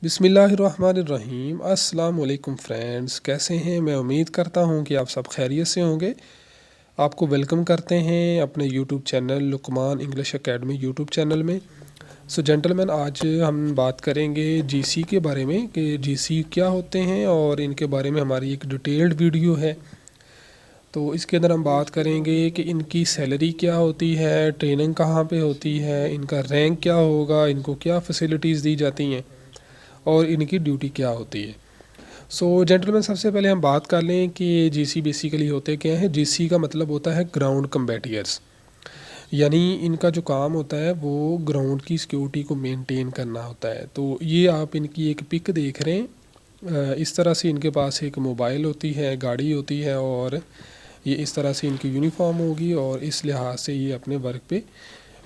बिस्मिल्लाहिर्रहमानिर्रहीम। अस्सलाम वालेकुम फ्रेंड्स, कैसे हैं? मैं उम्मीद करता हूं कि आप सब खैरियत से होंगे। आपको वेलकम करते हैं अपने YouTube channel Luqman English academy YouTube channel में। सो जेंटलमैन, आज हम बात करेंगे जीसी के बारे में कि जीसी क्या होते हैं और इनके बारे में हमारी एक डिटेल्ड वीडियो है। तो इसके अंदर हम बात करेंगे कि इनकी सैलरी क्या होती है, ट्रेनिंग कहाँ पे होती है, इनका रैंक क्या होगा, इनको क्या फैसिलिटीज़ दी जाती हैं और इनकी ड्यूटी क्या होती है। सो जेंटलमैन, सबसे पहले हम बात कर लें कि जीसी बेसिकली होते क्या है। जीसी का मतलब होता है ग्राउंड कम्बैटियर्स, यानी इनका जो काम होता है वो ग्राउंड की सिक्योरिटी को मेंटेन करना होता है। तो ये आप इनकी एक पिक देख रहे हैं। इस तरह से इनके पास एक मोबाइल होती है, गाड़ी होती है और ये इस तरह से इनकी यूनिफॉर्म होगी और इस लिहाज से ये अपने वर्क पे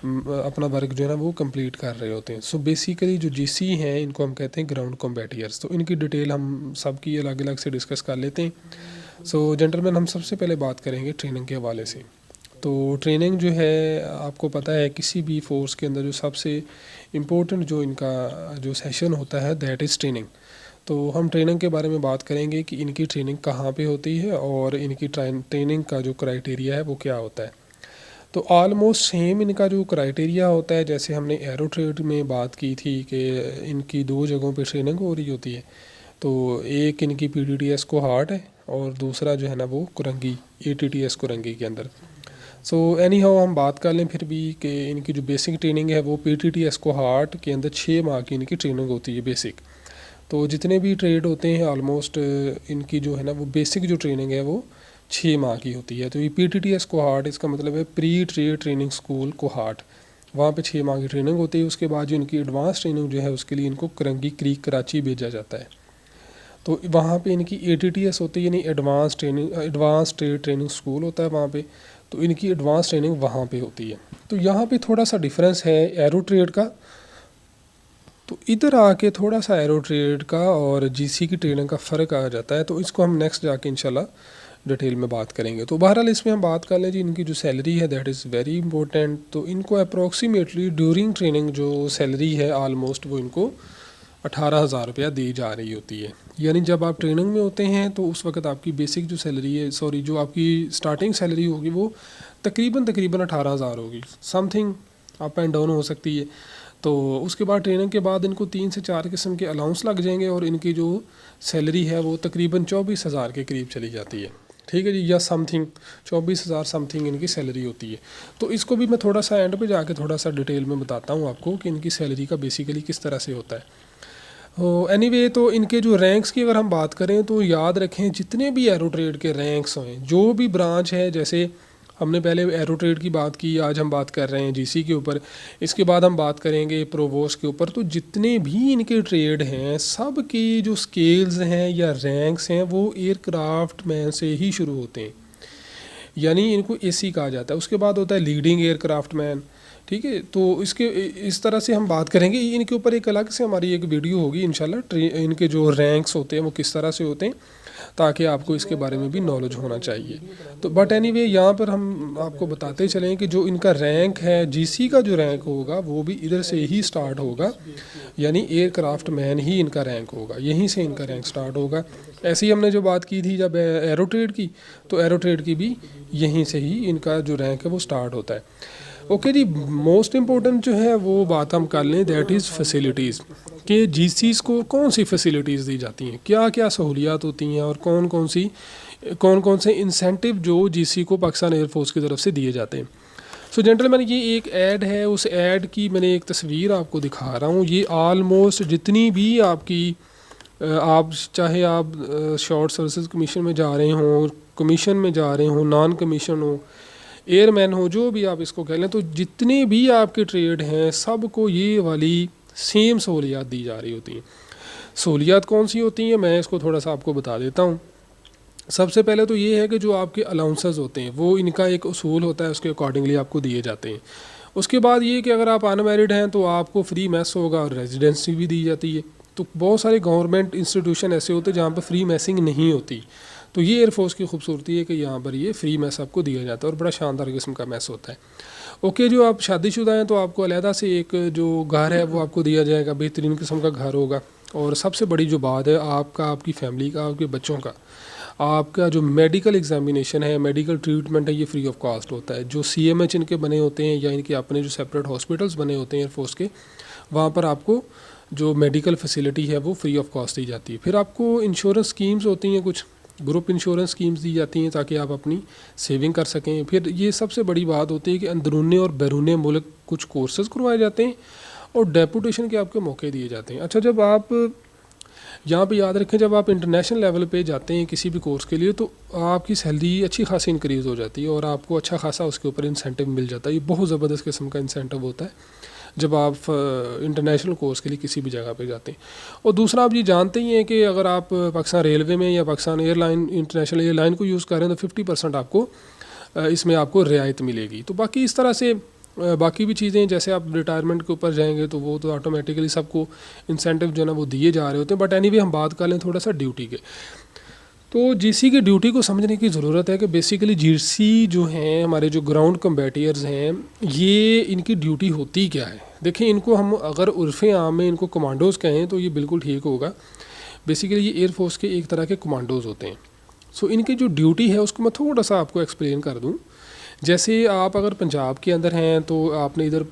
अपना वर्क जो है ना वो कंप्लीट कर रहे होते हैं। सो बेसिकली जो जीसी हैं इनको हम कहते हैं ग्राउंड कॉम्बैटियर्स। तो इनकी डिटेल हम सब की अलग अलग से डिस्कस कर लेते हैं। सो जेंटलमैन, हम सबसे पहले बात करेंगे ट्रेनिंग के हवाले से। तो ट्रेनिंग जो है आपको पता है किसी भी फोर्स के अंदर जो सबसे इम्पोर्टेंट जो इनका जो सेशन होता है दैट इज़ ट्रेनिंग। तो हम ट्रेनिंग के बारे में बात करेंगे कि इनकी ट्रेनिंग कहाँ पे होती है और इनकी ट्रेनिंग का जो क्राइटेरिया है वो क्या होता है। तो ऑलमोस्ट सेम इनका जो क्राइटेरिया होता है, जैसे हमने एरो ट्रेड में बात की थी कि इनकी दो जगहों पे ट्रेनिंग हो रही होती है। तो एक इनकी पीटीटीएस को हार्ट है और दूसरा जो है ना वो कुरंगी एटीटीएस कुरंगी के अंदर। सो एनी हाउ हम बात कर लें फिर भी कि इनकी जो बेसिक ट्रेनिंग है वो पीटीटीएस को हार्ट के अंदर 6 माह की इनकी ट्रेनिंग होती है बेसिक। तो जितने भी ट्रेड होते हैं ऑलमोस्ट इनकी जो है ना वो बेसिक जो ट्रेनिंग है वो 6 माह की होती है। तो ये पीटीटीएस कोहार्ट, इसका मतलब है pre trade training school cohort, वहाँ पे 6 माह की ट्रेनिंग होती है। उसके बाद जो इनकी एडवांस ट्रेनिंग जो है उसके लिए इनको करंगी क्रीक कराची भेजा जाता है। तो वहाँ पे इनकी एटीटीएस होती है, यानी एडवांस ट्रेड ट्रेनिंग स्कूल होता है वहाँ पे। तो इनकी एडवांस ट्रेनिंग वहाँ पे होती है। तो यहाँ पे थोड़ा सा डिफरेंस है एरो ट्रेड का। तो इधर आके थोड़ा सा एरो ट्रेड का और जीसी की ट्रेनिंग का फ़र्क आ जाता है। तो इसको हम नेक्स्ट जाके इंशाल्लाह डिटेल में बात करेंगे। तो बहरहाल इसमें हम बात कर लें जी, इनकी जो सैलरी है दैट इज़ वेरी इंपॉर्टेंट। तो इनको अप्रोक्सीमेटली ड्यूरिंग ट्रेनिंग जो सैलरी है ऑलमोस्ट वो इनको 18,000 रुपया दी जा रही होती है। यानी जब आप ट्रेनिंग में होते हैं तो उस वक्त आपकी बेसिक जो सैलरी है, सॉरी, जो आपकी स्टार्टिंग सैलरी होगी वो तकरीबन 18,000 होगी। समथिंग अप एंड डाउन हो सकती है। तो उसके बाद ट्रेनिंग के बाद इनको 3 से 4 किस्म के अलाउंस लग जाएंगे और इनकी जो सैलरी है वो तकरीबन 24,000 के करीब चली जाती है। ठीक है जी, या समथिंग 24,000 समथिंग इनकी सैलरी होती है। तो इसको भी मैं थोड़ा सा एंड पे जाके थोड़ा सा डिटेल में बताता हूँ आपको कि इनकी सैलरी का बेसिकली किस तरह से होता है। एनीवे, तो इनके जो रैंक्स की अगर हम बात करें तो याद रखें जितने भी एरो ट्रेड के रैंक्स हैं, जो भी ब्रांच है, जैसे हमने पहले एरो ट्रेड की बात की, आज हम बात कर रहे हैं जीसी के ऊपर, इसके बाद हम बात करेंगे प्रोवोस्ट के ऊपर। तो जितने भी इनके ट्रेड हैं सब की जो स्केल्स हैं या रैंक्स हैं वो एयरक्राफ्ट मैन से ही शुरू होते हैं, यानी इनको एसी कहा जाता है। उसके बाद होता है लीडिंग एयरक्राफ्ट मैन। ठीक है, तो इसके इस तरह से हम बात करेंगे। इनके ऊपर एक अलग से हमारी एक वीडियो होगी इंशाल्लाह, इनके जो रैंक्स होते हैं वो किस तरह से होते हैं, ताकि आपको इसके बारे में भी नॉलेज होना चाहिए। तो बट एनीवे, यहाँ पर हम आपको बताते चलें कि जो इनका रैंक है, जीसी का जो रैंक होगा वो भी इधर से ही स्टार्ट होगा, यानी एयरक्राफ्ट मैन ही इनका रैंक होगा, यहीं से इनका रैंक स्टार्ट होगा। ऐसे ही हमने जो बात की थी जब एरो ट्रेड की, तो एरो ट्रेड की भी यहीं से ही इनका जो रैंक है वो स्टार्ट होता है। ओके जी, मोस्ट इम्पोर्टेंट जो है वो बात हम कर लें, दैट इज़ फैसिलिटीज़, कि जीसीस को कौन सी फैसिलिटीज़ दी जाती हैं, क्या क्या सहूलियात होती हैं और कौन कौन से इंसेंटिव जो जीसी को पाकिस्तान एयरफोर्स की तरफ से दिए जाते हैं। सो जेंटलमैन, ये एक ऐड है, उस ऐड की मैंने एक तस्वीर आपको दिखा रहा हूँ। ये ऑलमोस्ट जितनी भी आपकी आप चाहे आप शॉर्ट सर्विसेज कमीशन में जा रहे हों, कमीशन में जा रहे हों, नॉन कमीशन हो, एयरमैन हो, जो भी आप इसको कह लें, तो जितने भी आपके ट्रेड हैं सबको ये वाली सेम सहूलियात दी जा रही होती हैं। सहूलियात कौन सी होती हैं मैं इसको थोड़ा सा आपको बता देता हूँ। सबसे पहले तो ये है कि जो आपके अलाउंसेस होते हैं वो इनका एक उसूल होता है, उसके अकॉर्डिंगली आपको दिए जाते हैं। उसके बाद ये कि अगर आप अनमैरिड हैं तो आपको फ्री मैस होगा और रेजिडेंसी भी दी जाती है। तो बहुत सारे गवर्नमेंट इंस्टीट्यूशन ऐसे होते हैं जहाँ पर फ्री मैसिंग नहीं होती। तो ये एयरफोर्स की खूबसूरती है कि यहाँ पर ये फ्री मैस आपको दिया जाता है और बड़ा शानदार किस्म का मैस होता है। ओके, जो आप शादीशुदा हैं तो आपको अलहदा से एक जो घर है वो आपको दिया जाएगा, बेहतरीन किस्म का घर होगा। और सबसे बड़ी जो बात है, आपका, आपकी फैमिली का, आपके बच्चों का, आपका जो मेडिकल एग्जामिनेशन है, मेडिकल ट्रीटमेंट है, ये फ्री ऑफ कॉस्ट होता है। जो CMH इनके बने होते हैं या इनके अपने जो सेपरेट हॉस्पिटल्स बने होते हैं एयरफोर्स के, वहाँ पर आपको जो मेडिकल फैसिलिटी है वो फ्री ऑफ कॉस्ट दी जाती है। फिर आपको इंश्योरेंस स्कीम्स होती हैं, कुछ ग्रुप इंश्योरेंस स्कीम्स दी जाती हैं ताकि आप अपनी सेविंग कर सकें। फिर ये सबसे बड़ी बात होती है कि अंदरूनी और बैरूनी मुल्क कुछ कोर्सेज़ करवाए जाते हैं और डेपुटेशन के आपके मौके दिए जाते हैं। अच्छा, जब आप यहाँ पे याद रखें, जब आप इंटरनेशनल लेवल पे जाते हैं किसी भी कोर्स के लिए, तो आपकी सैलरी अच्छी खासी इंक्रीज़ हो जाती है और आपको अच्छा खासा उसके ऊपर इंसेंटिव मिल जाता है। ये बहुत ज़बरदस्त किस्म का इंसेंटिव होता है जब आप इंटरनेशनल कोर्स के लिए किसी भी जगह पे जाते हैं। और दूसरा, आप ये जानते ही हैं कि अगर आप पाकिस्तान रेलवे में या पाकिस्तान एयरलाइन, इंटरनेशनल एयरलाइन को यूज़ कर रहे हैं तो 50% आपको इसमें आपको रियायत मिलेगी। तो बाकी इस तरह से बाकी भी चीज़ें, जैसे आप रिटायरमेंट के ऊपर जाएंगे तो वो तो ऑटोमेटिकली सबको इंसेंटिव जो है ना वो दिए जा रहे होते हैं। बट एनीवे, हम बात कर लें थोड़ा सा ड्यूटी के। तो GC की ड्यूटी को समझने की ज़रूरत है कि बेसिकली GC जो हैं, हमारे जो ग्राउंड कम्बैटियर्स हैं, ये इनकी ड्यूटी होती क्या है। देखिए, इनको हम अगर उर्फ़ आम में इनको कमांडोज़ कहें तो ये बिल्कुल ठीक होगा। बेसिकली ये एयरफोर्स के एक तरह के कमांडोज़ होते हैं। सो इनकी जो ड्यूटी है उसको मैं थोड़ा सा आपको एक्सप्लेन कर दूँ। जैसे आप अगर पंजाब के अंदर हैं तो आपने इधर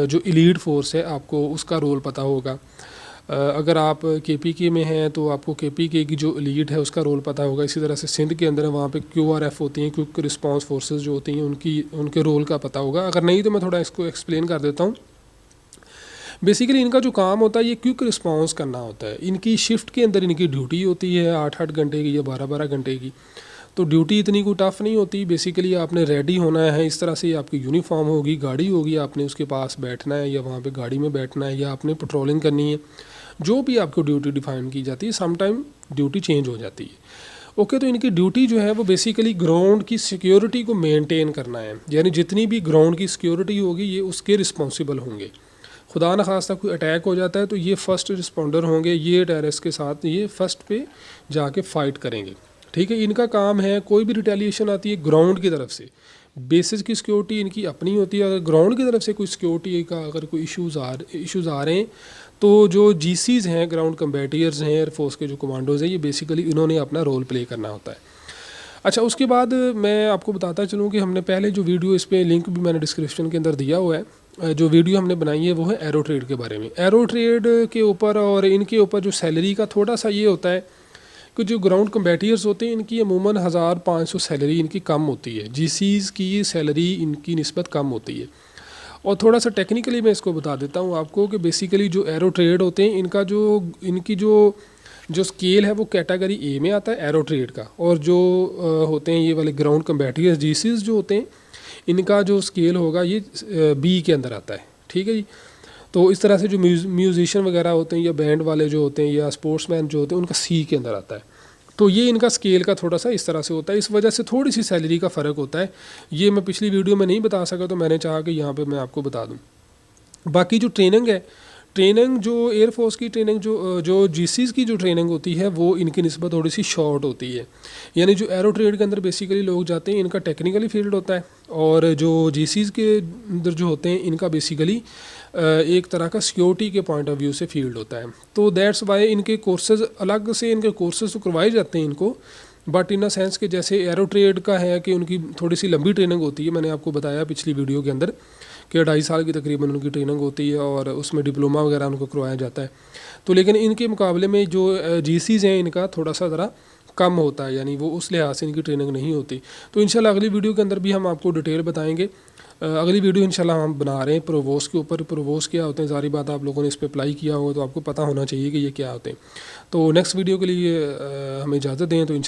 जो एलीट फोर्स है आपको उसका रोल पता होगा। अगर आप KPK में हैं तो आपको KPK की जो एलीट है उसका रोल पता होगा। इसी तरह से सिंध के अंदर है, वहाँ पे QRF होती हैं, क्विक रिस्पांस फोर्सेस जो होती हैं, उनके रोल का पता होगा। अगर नहीं तो मैं थोड़ा इसको एक्सप्लेन कर देता हूँ। बेसिकली इनका जो काम होता है ये क्विक रिस्पांस करना होता है। इनकी शिफ्ट के अंदर इनकी ड्यूटी होती है 8-8 घंटे की या 12-12 घंटे की। तो ड्यूटी इतनी कोई टफ़ नहीं होती। बेसिकली आपने रेडी होना है, इस तरह से आपकी यूनिफॉर्म होगी, गाड़ी होगी, आपने उसके पास बैठना है या वहाँ पे गाड़ी में बैठना है या आपने पेट्रोलिंग करनी है। जो भी आपको ड्यूटी डिफाइन की जाती है, सम टाइम ड्यूटी चेंज हो जाती है। ओके, तो इनकी ड्यूटी जो है वो बेसिकली ग्राउंड की सिक्योरिटी को मेनटेन करना है। यानी जितनी भी ग्राउंड की सिक्योरिटी होगी ये उसके रिस्पॉन्सिबल होंगे। खुदा न खास्ता कोई अटैक हो जाता है तो ये फ़र्स्ट रिस्पॉन्डर होंगे, ये टेररिस्ट के साथ ये फ़र्स्ट पे जाके फ़ाइट करेंगे। ठीक है, इनका काम है कोई भी रिटेलिएशन आती है ग्राउंड की तरफ से, बेसिस की सिक्योरिटी इनकी अपनी होती है। अगर ग्राउंड की तरफ से कोई सिक्योरिटी का अगर कोई इश्यूज़ आ रहे हैं तो जो GCs हैं, ग्राउंड कम्बैटियर्स हैं, एयरफोर्स के जो कमांडोज़ हैं, ये बेसिकली इन्होंने अपना रोल प्ले करना होता है। अच्छा, उसके बाद मैं आपको बताता चलूँ कि हमने पहले जो वीडियो, इस पर लिंक भी मैंने डिस्क्रिप्शन के अंदर दिया हुआ है, जो वीडियो हमने बनाई है वो है एरो ट्रेड के बारे में। एरो ट्रेड के ऊपर और इनके ऊपर जो सैलरी का थोड़ा सा ये होता है कि जो ग्राउंड कम्बैटियर्स होते हैं इनकी अमूमन 1500 सैलरी इनकी कम होती है। GCs की सैलरी इनकी निस्बत कम होती है। और थोड़ा सा टेक्निकली मैं इसको बता देता हूँ आपको कि बेसिकली जो एरो ट्रेड होते हैं इनकी जो स्केल है वो कैटेगरी A में आता है एरो ट्रेड का। और जो होते हैं ये वाले ग्राउंड कम्बैटियर्स GCs जो होते हैं, इनका जो स्केल होगा ये B के अंदर आता है। ठीक है जी। तो इस तरह से जो म्यूजिशियन वगैरह होते हैं या बैंड वाले जो होते हैं या स्पोर्ट्समैन जो होते हैं, उनका C के अंदर आता है। तो ये इनका स्केल का थोड़ा सा इस तरह से होता है। इस वजह से थोड़ी सी सैलरी का फ़र्क होता है। ये मैं पिछली वीडियो में नहीं बता सका तो मैंने चाहा कि यहाँ पे मैं आपको बता दूँ। बाकी जो ट्रेनिंग है, ट्रेनिंग जो एयरफोर्स की ट्रेनिंग जो GCs की जो ट्रेनिंग होती है वो इनकी निस्बत थोड़ी सी शॉर्ट होती है। यानी जो एरो ट्रेड के अंदर बेसिकली लोग जाते हैं इनका टेक्निकली फील्ड होता है, और जो GCs के अंदर जो होते हैं इनका बेसिकली एक तरह का सिक्योरिटी के पॉइंट ऑफ व्यू से फील्ड होता है। तो दैट्स वाई इनके कोर्सेज़ अलग से, इनके कोर्सेज़ तो करवाए जाते हैं इनको, बट इन अ सेंस कि जैसे एरो ट्रेड का है कि उनकी थोड़ी सी लंबी ट्रेनिंग होती है। मैंने आपको बताया पिछली वीडियो के अंदर कि 2.5 साल की तकरीबन उनकी ट्रेनिंग होती है और उसमें डिप्लोमा वगैरह उनको करवाया जाता है। तो लेकिन इनके मुकाबले में जो GCs हैं इनका थोड़ा सा ज़रा कम होता है, यानी वो उस लिहाज से इनकी ट्रेनिंग नहीं होती। तो इंशाल्लाह अगली वीडियो के अंदर भी हम आपको डिटेल बताएंगे। अगली वीडियो इंशाल्लाह हम बना रहे हैं प्रोवोस के ऊपर। प्रोवोस क्या होते हैं, सारी बात आप लोगों ने इस पर अप्लाई किया होगा तो आपको पता होना चाहिए कि ये क्या होते हैं। तो नेक्स्ट वीडियो के लिए हमें इजाज़त दें तो इंशाल्लाह